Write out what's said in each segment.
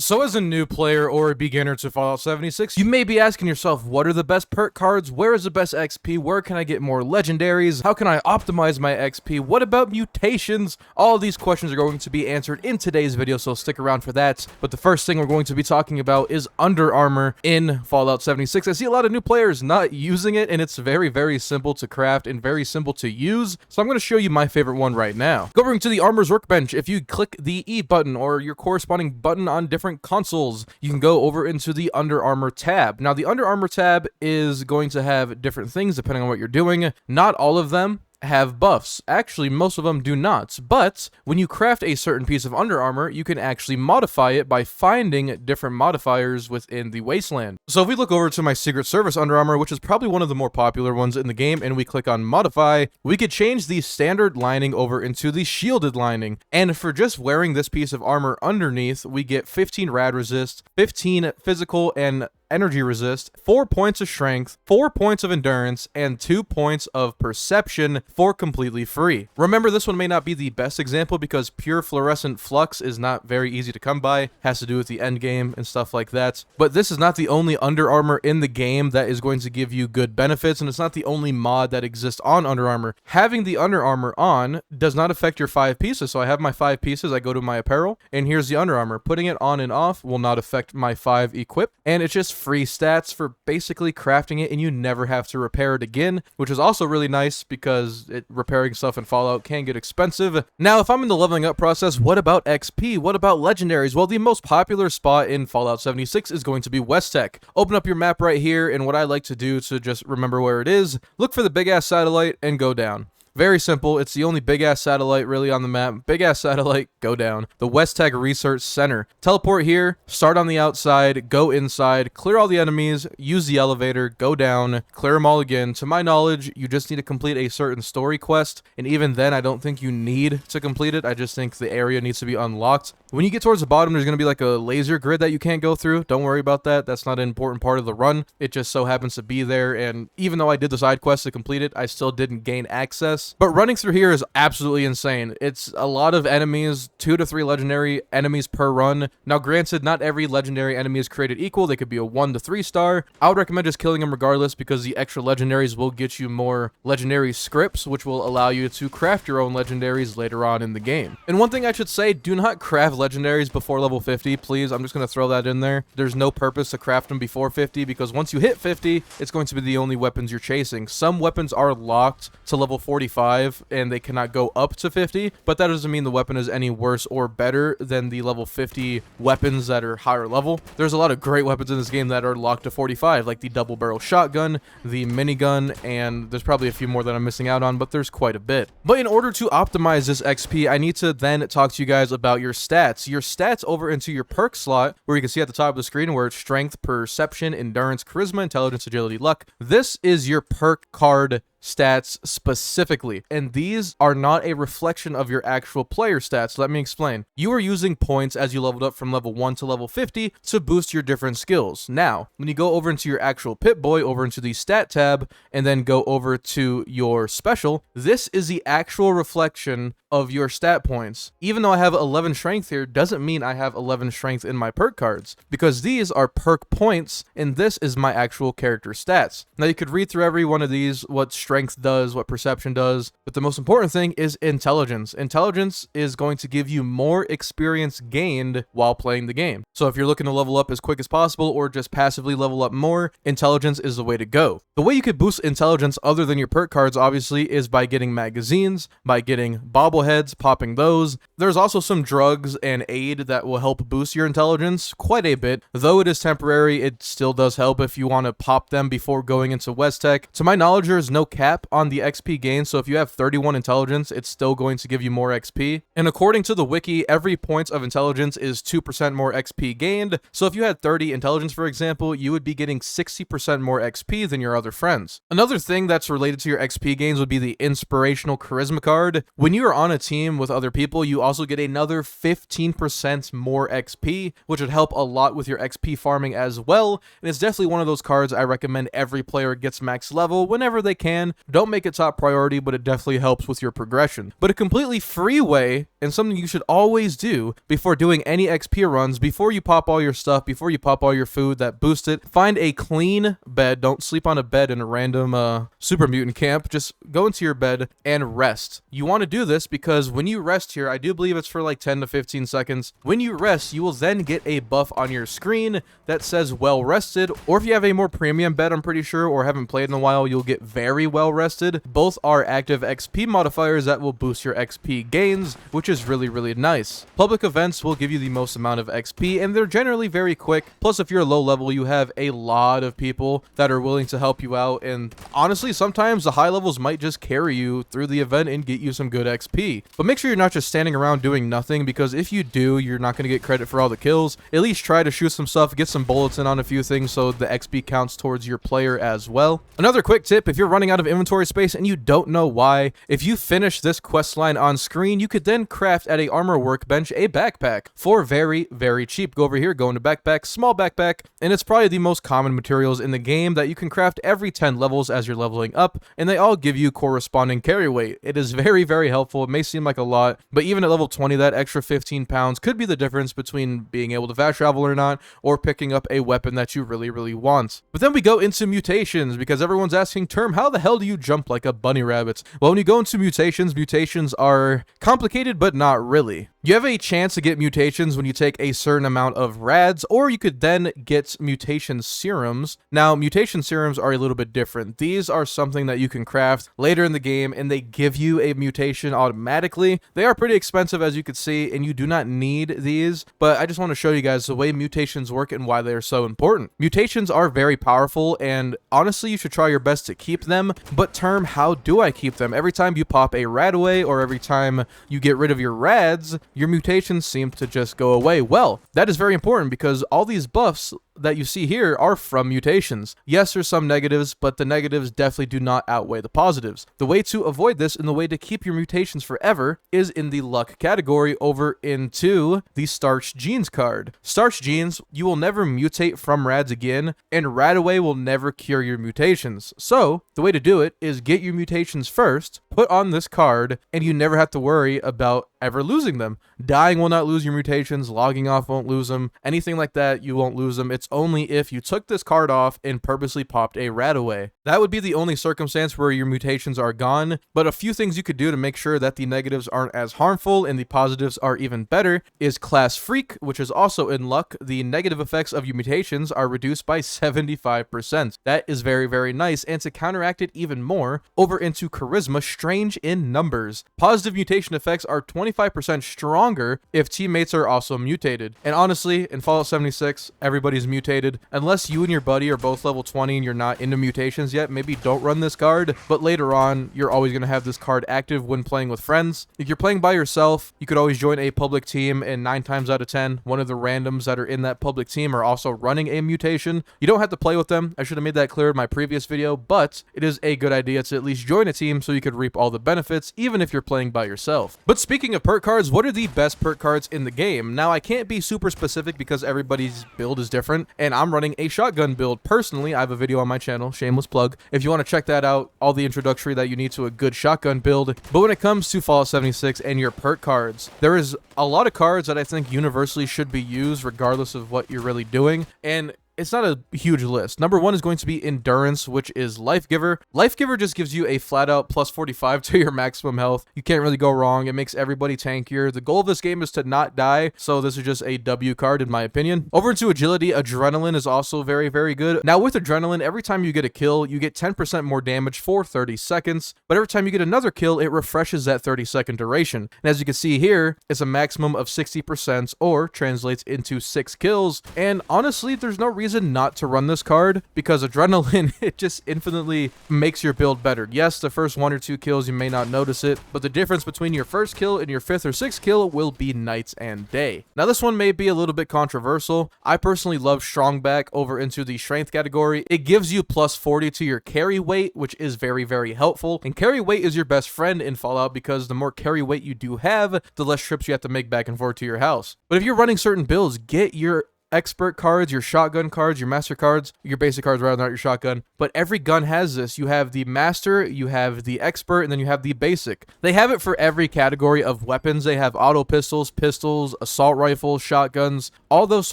So as a new player or a beginner to Fallout 76, you may be asking yourself, what are the best perk cards? Where is the best XP? Where can I get more legendaries? How can I optimize my XP? What about mutations? All of these questions are going to be answered in today's video, so stick around for that. But the first thing we're going to be talking about is under armor in Fallout 76. I see a lot of new players not using it, and it's very, very simple to craft and very simple to use. So I'm going to show you my favorite one right now. Go over to the armor's workbench. If you click the E button or your corresponding button on different consoles, you can go over into the Under Armor tab. Now, the Under Armor tab is going to have different things depending on what you're doing. Not all of them have buffs. Actually, most of them do not. But when you craft a certain piece of under armor, you can actually modify it by finding different modifiers within the wasteland. So if we look over to my Secret Service under armor, which is probably one of the more popular ones in the game, and we click on modify, we could change the standard lining over into the shielded lining. And for just wearing this piece of armor underneath, we get 15 rad resist, 15 physical and energy resist, 4 points of strength, 4 points of endurance, and 2 points of perception for completely free. Remember, this one may not be the best example because pure fluorescent flux is not very easy to come by, has to do with the end game and stuff like that. But this is not the only under armor in the game that is going to give you good benefits, and it's not the only mod that exists on under armor. Having the under armor on does not affect your 5 pieces. So I have my 5 pieces, I go to my apparel, and here's the under armor. Putting it on and off will not affect my 5 equip, and it's just free stats for basically crafting it, and you never have to repair it again, which is also really nice because repairing stuff in Fallout can get expensive. Now, if I'm in the leveling up process, what about XP? What about legendaries? Well, the most popular spot in Fallout 76 is going to be West Tech. Open up your map right here, and what I like to do to just remember where it is, look for the big ass satellite and go down. Very simple. It's the only big-ass satellite really on the map. Big-ass satellite, go down. The West Tech Research Center. Teleport here, start on the outside, go inside, clear all the enemies, use the elevator, go down, clear them all again. To my knowledge, you just need to complete a certain story quest, and even then, I don't think you need to complete it. I just think the area needs to be unlocked. When you get towards the bottom, there's going to be like a laser grid that you can't go through. Don't worry about that. That's not an important part of the run. It just so happens to be there, and even though I did the side quest to complete it, I still didn't gain access. But running through here is absolutely insane. It's a lot of enemies, 2 to 3 legendary enemies per run. Now, granted, not every legendary enemy is created equal. They could be a 1 to 3 star. I would recommend just killing them regardless because the extra legendaries will get you more legendary scripts, which will allow you to craft your own legendaries later on in the game. And one thing I should say, do not craft legendaries before level 50, please. I'm just going to throw that in there. There's no purpose to craft them before 50 because once you hit 50, it's going to be the only weapons you're chasing. Some weapons are locked to level 45 and they cannot go up to 50, but that doesn't mean the weapon is any worse or better than the level 50 weapons that are higher level. There's a lot of great weapons in this game that are locked to 45, like the double barrel shotgun, the minigun, and there's probably a few more that I'm missing out on, but there's quite a bit. But in order to optimize this XP, I need to then talk to you guys about your stats. Your stats over into your perk slot, where you can see at the top of the screen where it's strength, perception, endurance, charisma, intelligence, agility, luck. This is your perk card stats specifically, and these are not a reflection of your actual player stats. Let me explain. You are using points as you leveled up from level 1 to level 50 to boost your different skills. Now, when you go over into your actual Pip-Boy, over into the stat tab, and then go over to your special, this is the actual reflection of your stat points. Even though I have 11 strength here, doesn't mean I have 11 strength in my perk cards, because these are perk points, and this is my actual character stats. Now, you could read through every one of these, what strength does, what perception does, but the most important thing is intelligence. Intelligence is going to give you more experience gained while playing the game. So if you're looking to level up as quick as possible or just passively level up more, intelligence is the way to go. The way you could boost intelligence other than your perk cards, obviously, is by getting magazines, by getting bobbleheads, popping those. There's also some drugs and aid that will help boost your intelligence quite a bit. Though it is temporary, it still does help if you want to pop them before going into West Tech. To my knowledge, there is no cap on the XP gain, so if you have 31 intelligence, it's still going to give you more XP. And according to the wiki, every point of intelligence is 2% more XP gained. So if you had 30 intelligence, for example, you would be getting 60% more XP than your other friends. Another thing that's related to your XP gains would be the inspirational charisma card. When you are on a team with other people, you also get another 15% more XP, which would help a lot with your XP farming as well. And it's definitely one of those cards I recommend every player gets max level whenever they can. Don't make it top priority, but it definitely helps with your progression. But a completely free way and something you should always do before doing any XP runs, before you pop all your stuff, before you pop all your food that boost it, find a clean bed. Don't sleep on a bed in a random super mutant camp. Just go into your bed and rest. You want to do this because when you rest here, I do believe it's for like 10 to 15 seconds. When you rest, you will then get a buff on your screen that says well rested, or if you have a more premium bed, I'm pretty sure, or haven't played in a while, you'll get very well rested. Both are active XP modifiers that will boost your XP gains, which is really, really nice. Public events will give you the most amount of XP, and they're generally very quick. Plus, if you're low level, you have a lot of people that are willing to help you out, and honestly, sometimes the high levels might just carry you through the event and get you some good XP. But make sure you're not just standing around doing nothing, because if you do, you're not going to get credit for all the kills. At least try to shoot some stuff, get some bullets in on a few things so the XP counts towards your player as well. Another quick tip, if you're running out of inventory space and you don't know why, if you finish this quest line on screen, you could then craft at a armor workbench a backpack for very, very cheap. Go over here, go into backpack, small backpack, and it's probably the most common materials in the game that you can craft every 10 levels as you're leveling up, and they all give you corresponding carry weight. It is very, very helpful. It may seem like a lot, but even at level 20, that extra 15 pounds could be the difference between being able to fast travel or not, or picking up a weapon that you really, really want. But then we go into mutations, because everyone's asking, Term, how the hell do you jump like a bunny rabbit? Well, when you go into mutations, mutations are complicated, but not really. You have a chance to get mutations when you take a certain amount of rads, or you could then get mutation serums. Now, mutation serums are a little bit different. These are something that you can craft later in the game, and they give you a mutation automatically. They are pretty expensive, as you can see, and you do not need these, but I just want to show you guys the way mutations work and why they are so important. Mutations are very powerful, and honestly, you should try your best to keep them, but Term, how do I keep them? Every time you pop a rad away, or every time you get rid of your rads, your mutations seem to just go away. Well, that is very important because all these buffs that you see here are from mutations. Yes, there's some negatives, but the negatives definitely do not outweigh the positives. The way to avoid this and the way to keep your mutations forever is in the luck category over into the starch genes card. Starch genes, you will never mutate from rads again, and rad away will never cure your mutations. So the way to do it is get your mutations first, put on this card, and you never have to worry about ever losing them. Dying will not lose your mutations, logging off won't lose them, anything like that, you won't lose them. It's only if you took this card off and purposely popped a rad away. That would be the only circumstance where your mutations are gone, but a few things you could do to make sure that the negatives aren't as harmful and the positives are even better is Class Freak, which is also in luck. The negative effects of your mutations are reduced by 75%. That is very, very nice, and to counteract it even more, over into Charisma, Strange in Numbers. Positive mutation effects are 25% stronger if teammates are also mutated. And honestly, in Fallout 76, everybody's mutated. Unless you and your buddy are both level 20 and you're not into mutations yet, maybe don't run this card, but later on, you're always going to have this card active when playing with friends. If you're playing by yourself, you could always join a public team, and 9 times out of 10, one of the randoms that are in that public team are also running a mutation. You don't have to play with them. I should have made that clear in my previous video, but it is a good idea to at least join a team so you could reap all the benefits, even if you're playing by yourself. But speaking of perk cards, what are the best perk cards in the game? Now, I can't be super specific because everybody's build is different, and I'm running a shotgun build. Personally, I have a video on my channel, shameless plug, if you want to check that out, all the introductory that you need to a good shotgun build. But when it comes to Fallout 76 and your perk cards, there is a lot of cards that I think universally should be used regardless of what you're really doing, and it's not a huge list. Number 1 is going to be Endurance, which is Life Giver. Life Giver just gives you a flat out plus 45 to your maximum health. You can't really go wrong. It makes everybody tankier. The goal of this game is to not die, so this is just a W card in my opinion. Over into Agility, Adrenaline is also very, very good. Now with Adrenaline, every time you get a kill, you get 10% more damage for 30 seconds, but every time you get another kill, it refreshes that 30-second duration. And as you can see here, it's a maximum of 60% or translates into 6 kills, and honestly, there's no reason not to run this card because Adrenaline, it just infinitely makes your build better. Yes, the first 1 or 2 kills you may not notice it, but the difference between your first kill and your 5th or 6th kill will be night and day. Now this one may be a little bit controversial. I personally love Strong Back over into the Strength category. It gives you plus 40 to your carry weight, which is very, very helpful, and carry weight is your best friend in Fallout because the more carry weight you do have, the less trips you have to make back and forth to your house. But if you're running certain builds, get your expert cards, your shotgun cards, your master cards, your basic cards, rather, not your shotgun. But every gun has this. You have the master, you have the expert, and then you have the basic. They have it for every category of weapons. They have auto pistols, pistols, assault rifles, shotguns. All those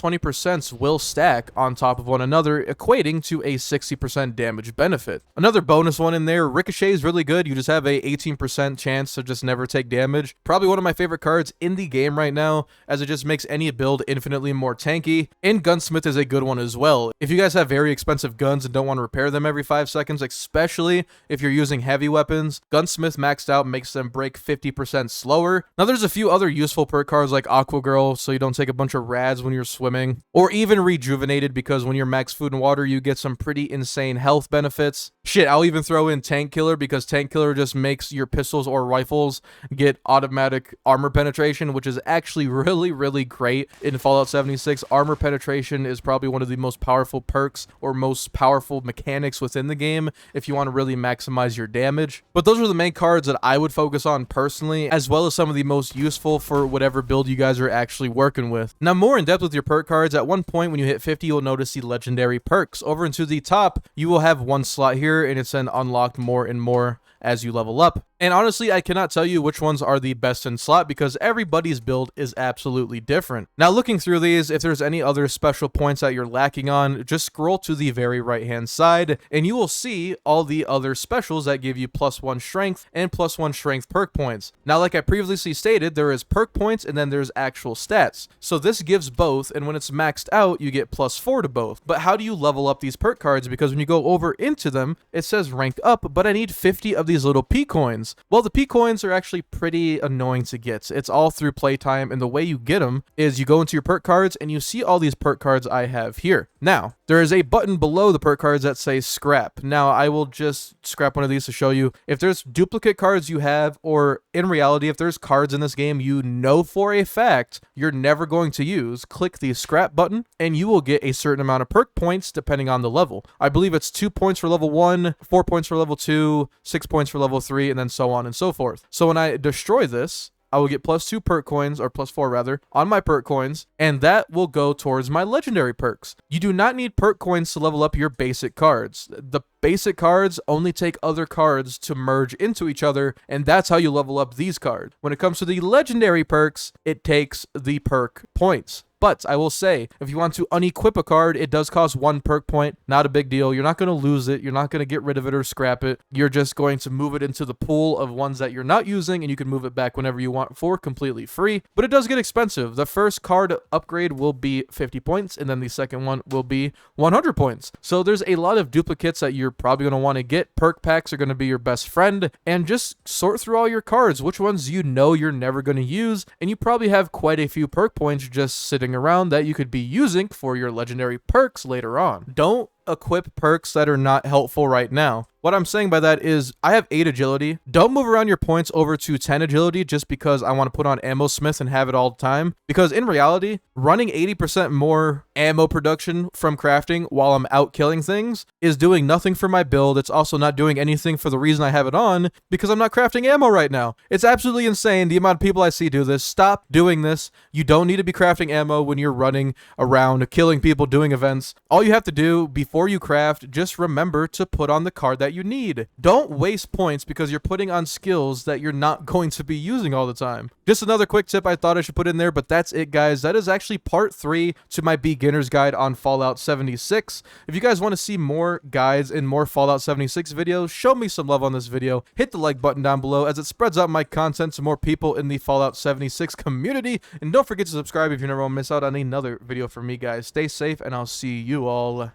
20% will stack on top of one another, equating to a 60% damage benefit. Another bonus one in there, Ricochet is really good. You just have a 18% chance to just never take damage. Probably one of my favorite cards in the game right now, as it just makes any build infinitely more tanky. And Gunsmith is a good one as well. If you guys have very expensive guns and don't want to repair them every 5 seconds, especially if you're using heavy weapons, Gunsmith maxed out makes them break 50% slower. Now there's a few other useful perk cards like Aqua Girl, so you don't take a bunch of rads when you're swimming, or even Rejuvenated, because when you're max food and water, you get some pretty insane health benefits. Shit, I'll even throw in Tank Killer, because Tank Killer just makes your pistols or rifles get automatic armor penetration, which is actually really great in Fallout 76. Armor penetration is probably one of the most powerful perks or most powerful mechanics within the game if you want to really maximize your damage. But those are the main cards that I would focus on personally, as well as some of the most useful for whatever build you guys are actually working with. Now, more in depth with your perk cards, at one point when you hit 50, you'll notice the legendary perks. Over into the top, you will have one slot here, and it's then unlocked more and more as you level up. And honestly, I cannot tell you which ones are the best in slot because everybody's build is absolutely different. Now, looking through these, if there's any other special points that you're lacking on, just scroll to the very right-hand side, and you will see all the other specials that give you +1 strength and +1 strength perk points. Now, like I previously stated, there is perk points and then there's actual stats. So this gives both, and when it's maxed out, you get +4 to both. But how do you level up these perk cards? Because when you go over into them, it says rank up, but I need 50 of these little P coins. Well, the P coins are actually pretty annoying to get. It's all through playtime, and the way you get them is you go into your perk cards and you see all these perk cards I have here. Now, there is a button below the perk cards that says scrap. Now, I will just scrap one of these to show you. If there's duplicate cards you have, or in reality, if there's cards in this game you know for a fact you're never going to use, click the scrap button and you will get a certain amount of perk points depending on the level. I believe it's 2 points for level 1, 4 points for level 2, 6 points for level 3, and then so on and so forth. So when I destroy this, I will get +2 perk coins, or +4 rather, on my perk coins, and that will go towards my legendary perks. You do not need perk coins to level up your basic cards. The basic cards only take other cards to merge into each other, and that's how you level up these cards. When it comes to the legendary perks, it takes the perk points. But I will say, if you want to unequip a card, it does cost 1 perk point. Not a big deal. You're not going to lose it. You're not going to get rid of it or scrap it. You're just going to move it into the pool of ones that you're not using, and you can move it back whenever you want for completely free. But it does get expensive. The first card upgrade will be 50 points, and then the second one will be 100 points. So there's a lot of duplicates that you're probably going to want to get. Perk packs are going to be your best friend, and just sort through all your cards. Which ones you know you're never going to use, and you probably have quite a few perk points just sitting around that you could be using for your legendary perks later on. Don't equip perks that are not helpful right now. What I'm saying by that is I have 8 agility. Don't move around your points over to 10 agility just because I want to put on ammo smith and have it all the time. Because in reality, running 80% more ammo production from crafting while I'm out killing things is doing nothing for my build. It's also not doing anything for the reason I have it on, because I'm not crafting ammo right now. It's absolutely insane the amount of people I see do this. Stop doing this. You don't need to be crafting ammo when you're running around killing people, doing events. All you have to do before you craft, just remember to put on the card that you need. Don't waste points because you're putting on skills that you're not going to be using all the time. Just another quick tip I thought I should put in there, but that's it, guys. That is actually part 3 to my beginner's guide on Fallout 76. If you guys want to see more guides and more Fallout 76 videos, show me some love on this video. Hit the like button down below as it spreads out my content to more people in the Fallout 76 community. And don't forget to subscribe if you never want to miss out on another video from me, guys. Stay safe, and I'll see you all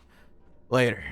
later.